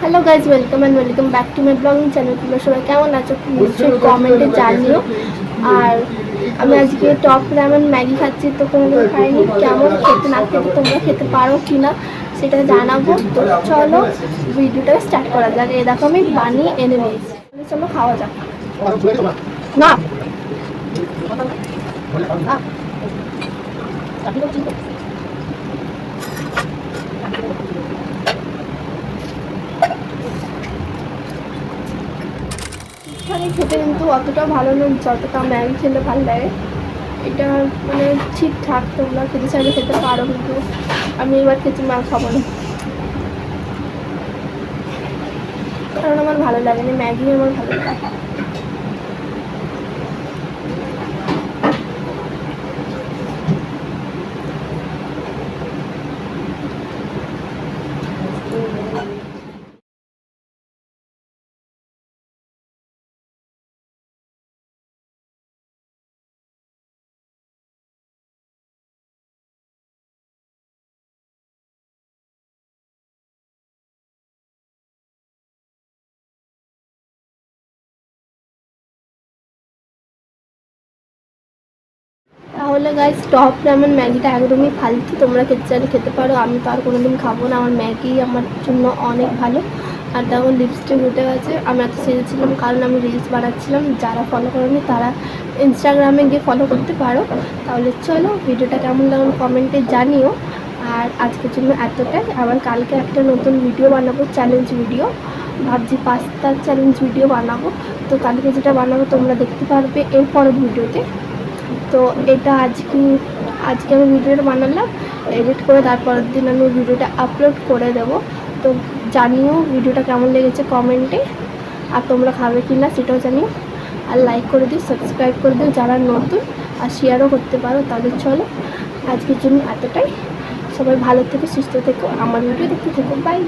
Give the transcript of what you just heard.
Hello guys, welcome back to my blogging channel. তোমরা সবাই কেমন আছো নিশ্চয়ই কমেন্টে জানিও। আর আমি আজকে টপ লেমন ম্যাগি খাচ্ছি, তো কোনোদিন খাইনি। কেমন খেতে না খেতে তোমরা খেতে পারো কি না সেটা জানাবো। তো চলো ভিডিওটা স্টার্ট করা যাক। এই দেখো আমি বানিয়ে এনে নিয়েছি, চলো খাওয়া যাক। না মানে খেতে কিন্তু অতটা ভালো নয় যতটা ম্যাগি খেলে ভালো লাগে। এটা মানে ঠিকঠাক, তোমরা খেতে চাইলে খেতে পারো, কিন্তু আমি এবার খেতে খাবো না, কারণ আমার ভালো লাগে না। ম্যাগি আমার ভালো লাগে। তাহলে গাইস, টপ লেমন ম্যাগিটা একদমই ফালতু, তোমরা খেতে চাইলে খেতে পারো। আমি তো আর কোনোদিন খাবো না, আমার ম্যাগি আমার জন্য অনেক ভালো। আর দেখো লিপস্টিক উঠে গেছে। আমি এত সেরেছিলাম কারণ আমি রিলস বানাচ্ছিলাম। যারা ফলো করেনি তারা ইনস্টাগ্রামে গিয়ে ফলো করতে পারো। তাহলে চলো ভিডিওটা কেমন লাগলো কমেন্টে জানিও। আর আজকের জন্য এতটাই। আবার কালকে একটা নতুন ভিডিও বানাবো, চ্যালেঞ্জ ভিডিও। ভাবছি পাস্তার চ্যালেঞ্জ ভিডিও বানাবো। তো কালকে যেটা বানাবো তোমরা দেখতে পারবে এর পরের ভিডিওতে। তো এটা আজকে আমি ভিডিওটা বানালাম, এডিট করে তারপরের দিন আমি ভিডিওটা আপলোড করে দেবো। তো জানিও ভিডিওটা কেমন লেগেছে কমেন্টে, আর তোমরা খাবে কি না সেটাও জানিও। আর লাইক করে দিও, সাবস্ক্রাইব করে দিও যারা নতুন, আর শেয়ারও করতে পারো। তাহলে চলো আজকের জন্য এতটাই। সবাই ভালো থেকো, সুস্থ থেকো, আমার ভিডিও দেখতে থেকো। বাই।